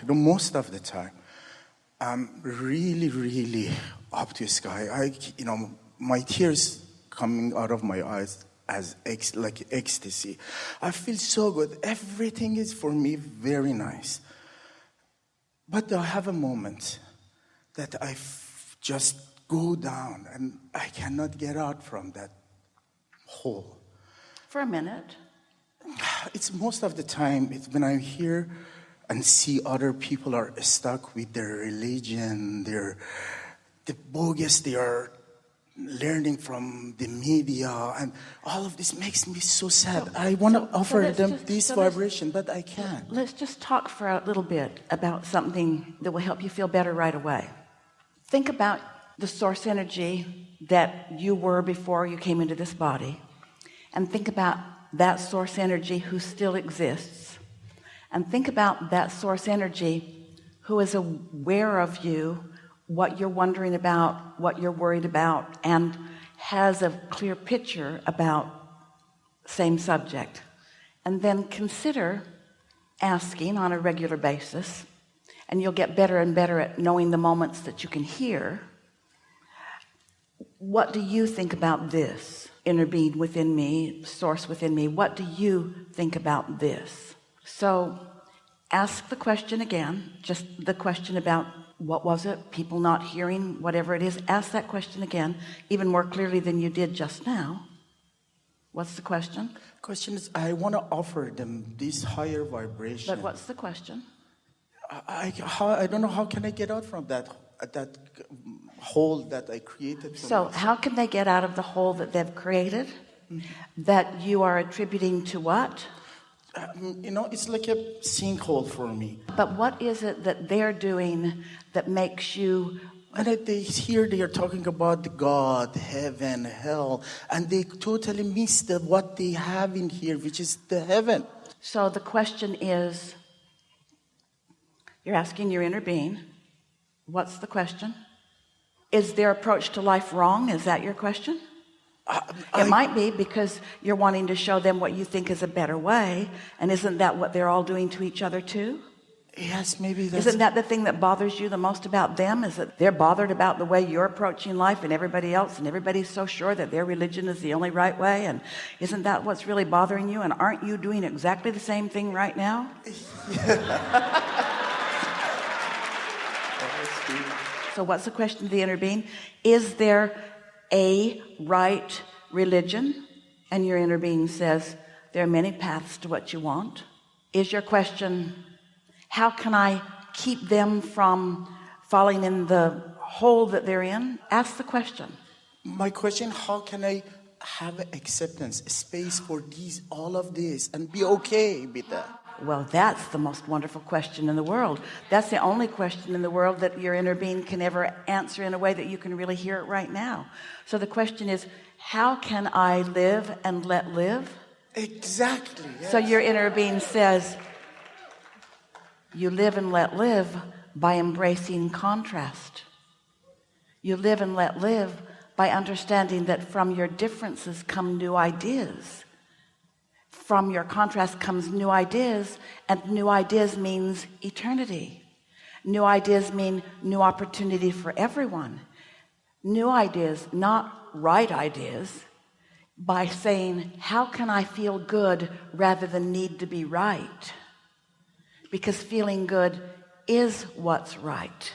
most of the time, I'm really, really up to the sky. My tears coming out of my eyes as like ecstasy. I feel so good. Everything is for me very nice. But I have a moment that I just go down and I cannot get out from that hole. For a minute. It's most of the time, it's when I'm here and see other people are stuck with their religion, the bogus they are learning from the media, and all of this makes me so sad. I want to offer them this vibration, but I can't. Let's just talk for a little bit about something that will help you feel better right away. Think about the source energy that you were before you came into this body, and think about that source energy who still exists, and think about that source energy who is aware of you, what you're wondering about, what you're worried about, and has a clear picture about same subject. And then consider asking on a regular basis, and you'll get better and better at knowing the moments that you can hear, what do you think about this? Inner being within me, source within me, what do you think about this? So ask the question again, just the question about what was it, people not hearing, whatever it is. Ask that question again, even more clearly than you did just now. What's the question? The question is, I want to offer them this higher vibration. But what's the question? I don't know, how can I get out from that hole that I created? So how can they get out of the hole that they've created? That you are attributing to what? It's like a sinkhole for me. But what is it that they're doing that makes you... When they are talking about God, heaven, hell, and they totally miss what they have in here, which is the heaven. So the question is, you're asking your inner being, what's the question? Is their approach to life wrong? Is that your question? It might be because you're wanting to show them what you think is a better way, and isn't that what they're all doing to each other too? Yes, maybe that's... Isn't that the thing that bothers you the most about them, is that they're bothered about the way you're approaching life and everybody else, and everybody's so sure that their religion is the only right way, and isn't that what's really bothering you? And aren't you doing exactly the same thing right now? So what's the question to the inner being? Is there a right religion? And your inner being says, there are many paths to what you want. Is your question, how can I keep them from falling in the hole that they're in? Ask the question. My question, how can I have acceptance, space for all of this, and be okay with that? Well, that's the most wonderful question in the world. That's the only question in the world that your inner being can ever answer in a way that you can really hear it right now. So the question is, how can I live and let live? Exactly. Yes. So your inner being says, you live and let live by embracing contrast. You live and let live by understanding that from your differences come new ideas. From your contrast comes new ideas, and new ideas means eternity. New ideas mean new opportunity for everyone. New ideas, not right ideas, by saying, how can I feel good rather than need to be right? Because feeling good is what's right.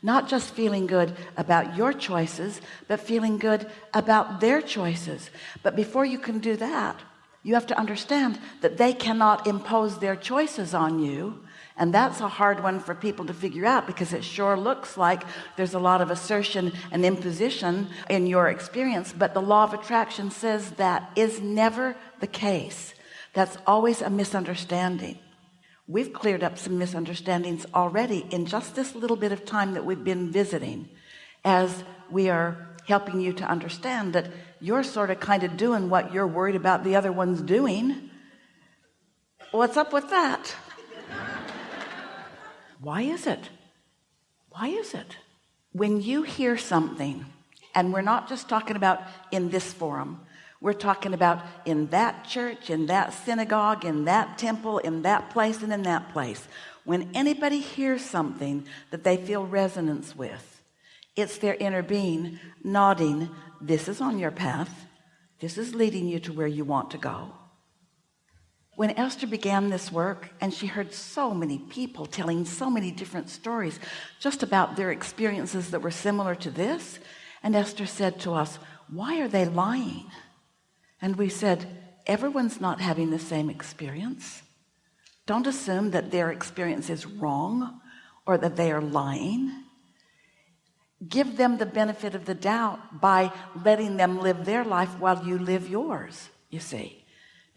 Not just feeling good about your choices, but feeling good about their choices. But before you can do that, you have to understand that they cannot impose their choices on you. And that's a hard one for people to figure out, because it sure looks like there's a lot of assertion and imposition in your experience. But the law of attraction says that is never the case. That's always a misunderstanding. We've cleared up some misunderstandings already in just this little bit of time that we've been visiting, as we are helping you to understand that you're sort of kind of doing what you're worried about the other one's doing. What's up with that? Why is it? Why is it? When you hear something, and we're not just talking about in this forum, we're talking about in that church, in that synagogue, in that temple, in that place, and in that place. When anybody hears something that they feel resonance with, it's their inner being nodding, this is on your path. This is leading you to where you want to go. When Esther began this work, and she heard so many people telling so many different stories just about their experiences that were similar to this, and Esther said to us, why are they lying? And we said, everyone's not having the same experience. Don't assume that their experience is wrong or that they are lying. Give them the benefit of the doubt by letting them live their life while you live yours, you see.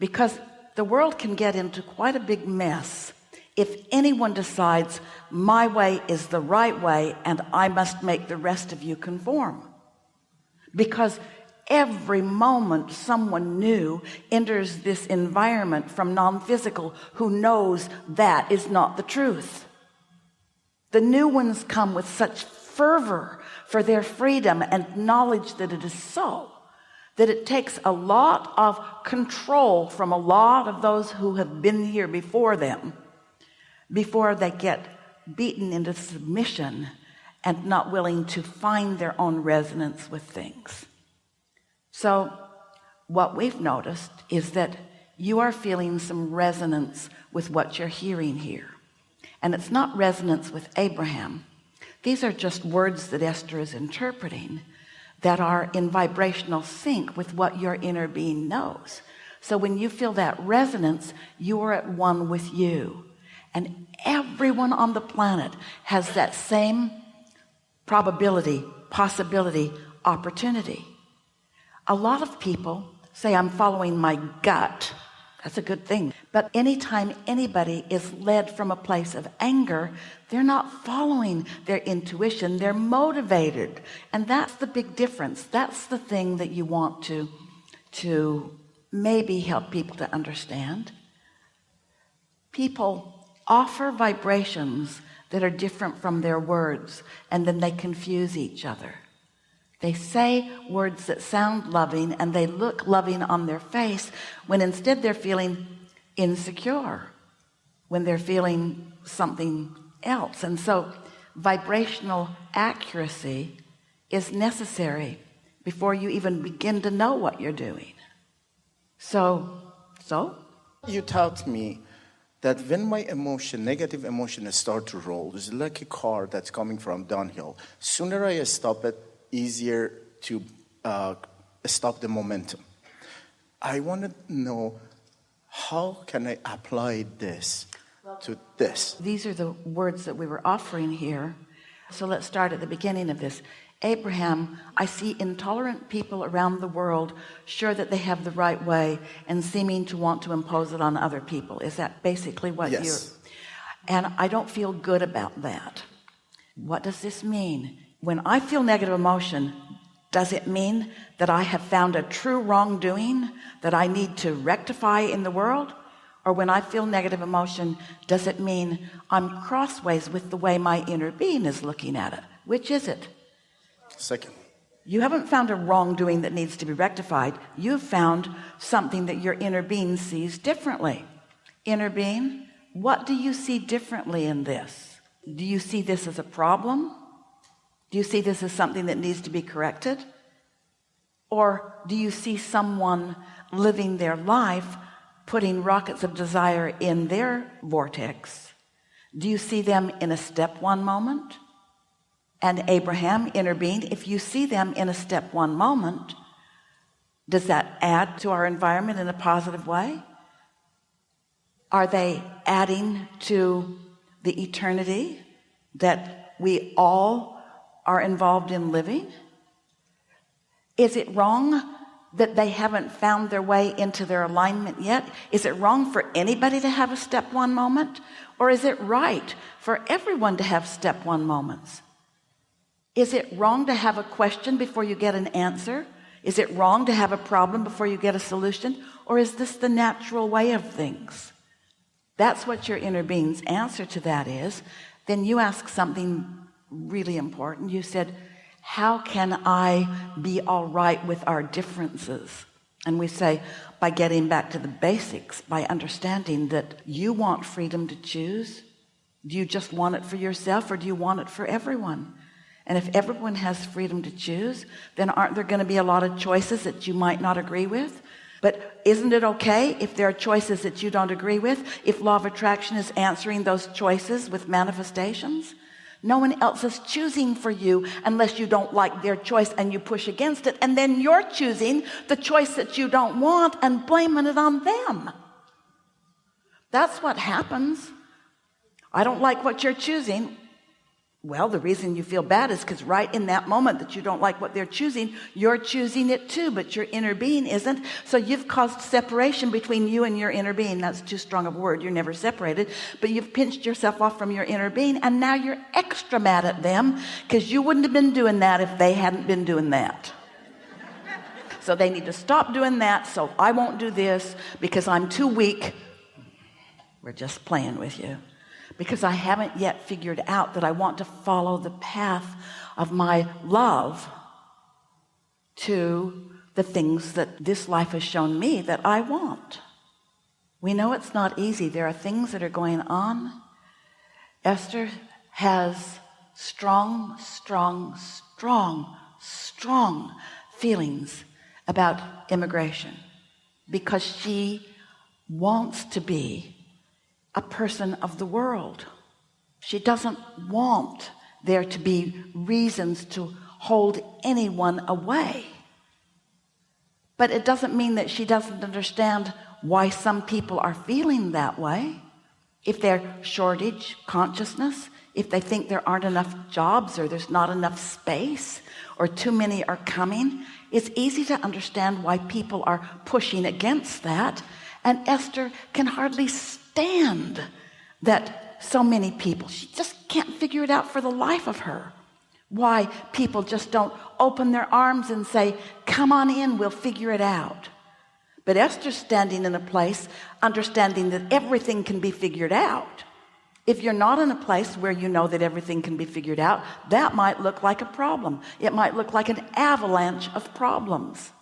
Because the world can get into quite a big mess if anyone decides my way is the right way and I must make the rest of you conform. Because every moment someone new enters this environment from non-physical who knows that is not the truth. The new ones come with such fervor for their freedom and knowledge that it is so, that it takes a lot of control from a lot of those who have been here before them, before they get beaten into submission and not willing to find their own resonance with things. So what we've noticed is that you are feeling some resonance with what you're hearing here. And it's not resonance with Abraham. These are just words that Esther is interpreting that are in vibrational sync with what your inner being knows. So when you feel that resonance, you are at one with you. And everyone on the planet has that same probability, possibility, opportunity. A lot of people say, I'm following my gut. That's a good thing. But anytime anybody is led from a place of anger, they're not following their intuition, they're motivated. And that's the big difference. That's the thing that you want to maybe help people to understand. People offer vibrations that are different from their words, and then they confuse each other. They say words that sound loving and they look loving on their face when instead they're feeling insecure, when they're feeling something else. And so vibrational accuracy is necessary before you even begin to know what you're doing. So you taught me that when my emotion, negative emotion, start to roll, it's like a car that's coming from downhill. Sooner I stop it, easier to stop the momentum. I want to know, how can I apply this to this? These are the words that we were offering here. So let's start at the beginning of this. Abraham, I see intolerant people around the world, sure that they have the right way and seeming to want to impose it on other people. Is that basically what Yes. you're... And I don't feel good about that. What does this mean? When I feel negative emotion, does it mean that I have found a true wrongdoing that I need to rectify in the world? Or when I feel negative emotion, does it mean I'm crossways with the way my inner being is looking at it? Which is it? Second. You haven't found a wrongdoing that needs to be rectified. You've found something that your inner being sees differently. Inner being, what do you see differently in this? Do you see this as a problem? Do you see this as something that needs to be corrected? Or do you see someone living their life, putting rockets of desire in their vortex? Do you see them in a step one moment? And Abraham, inner being, if you see them in a step one moment, does that add to our environment in a positive way? Are they adding to the eternity that we all are involved in living? Is it wrong that they haven't found their way into their alignment yet? Is it wrong for anybody to have a step one moment? Or is it right for everyone to have step one moments? Is it wrong to have a question before you get an answer? Is it wrong to have a problem before you get a solution? Or is this the natural way of things? That's what your inner being's answer to that is. Then you ask something really important. You said, how can I be all right with our differences? And we say, by getting back to the basics, by understanding that you want freedom to choose, Do you just want it for yourself, or do you want it for everyone? And if everyone has freedom to choose, then aren't there going to be a lot of choices that you might not agree with? But isn't it okay if there are choices that you don't agree with, if law of attraction is answering those choices with manifestations? No one else is choosing for you unless you don't like their choice and you push against it, and then you're choosing the choice that you don't want and blaming it on them. That's what happens. I don't like what you're choosing. Well, the reason you feel bad is because right in that moment that you don't like what they're choosing, you're choosing it too, but your inner being isn't. So you've caused separation between you and your inner being. That's too strong of a word. You're never separated, but you've pinched yourself off from your inner being, and now you're extra mad at them because you wouldn't have been doing that if they hadn't been doing that. So they need to stop doing that, so I won't do this because I'm too weak. We're just playing with you. Because I haven't yet figured out that I want to follow the path of my love to the things that this life has shown me that I want. We know it's not easy. There are things that are going on. Esther has strong feelings about immigration because she wants to be a person of the world. She doesn't want there to be reasons to hold anyone away. But it doesn't mean that she doesn't understand why some people are feeling that way. If they're shortage consciousness, if they think there aren't enough jobs, or there's not enough space, or too many are coming, it's easy to understand why people are pushing against that. And Esther can hardly stand that so many people, she just can't figure it out for the life of her, why people just don't open their arms and say, come on in, we'll figure it out. But Esther's standing in a place understanding that everything can be figured out. If you're not in a place where you know that everything can be figured out, that might look like a problem. It might look like an avalanche of problems.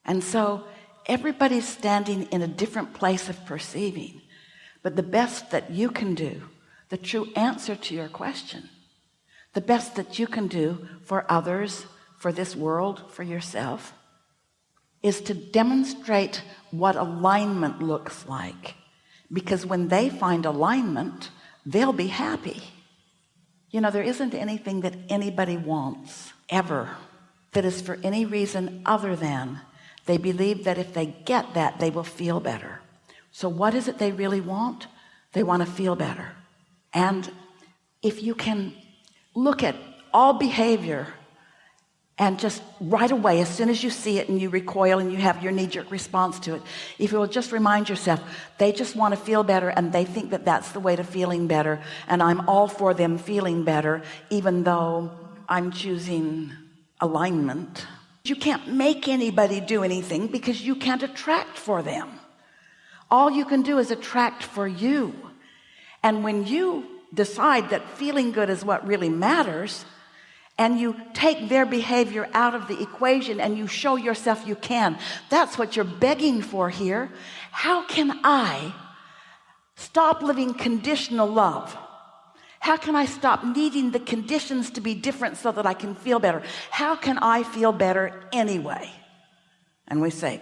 And so everybody's standing in a different place of perceiving. But the best that you can do, the true answer to your question, the best that you can do for others, for this world, for yourself, is to demonstrate what alignment looks like. Because when they find alignment, they'll be happy. You know, there isn't anything that anybody wants ever that is for any reason other than they believe that if they get that, they will feel better. So what is it they really want? They want to feel better. And if you can look at all behavior and just right away, as soon as you see it and you recoil and you have your knee-jerk response to it, if you will just remind yourself, they just want to feel better and they think that that's the way to feeling better, and I'm all for them feeling better, even though I'm choosing alignment. You can't make anybody do anything because you can't attract for them. All you can do is attract for you. And when you decide that feeling good is what really matters, and you take their behavior out of the equation and you show yourself you can, that's what you're begging for here. How can I stop living conditional love? How can I stop needing the conditions to be different so that I can feel better? How can I feel better anyway? And we say,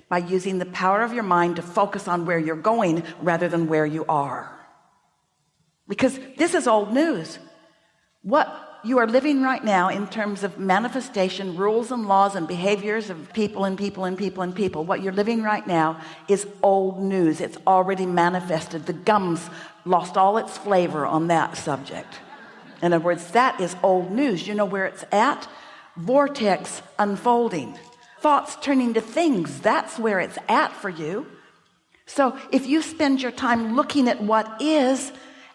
by using the power of your mind to focus on where you're going rather than where you are. Because this is old news. What you are living right now in terms of manifestation, rules and laws and behaviors of people and people and people and people, what you're living right now is old news. It's already manifested. The gums lost all its flavor on that subject. In other words, that is old news. You know where it's at? Vortex unfolding. Thoughts turning to things. That's where it's at for you. So if you spend your time looking at what is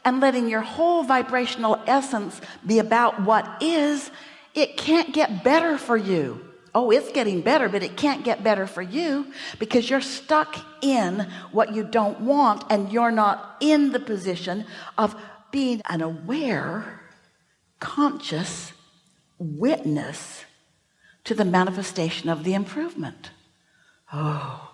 and letting your whole vibrational essence be about what is, it can't get better for you. Oh, it's getting better, but it can't get better for you because you're stuck in what you don't want, and you're not in the position of being an aware, conscious witness to the manifestation of the improvement. Oh,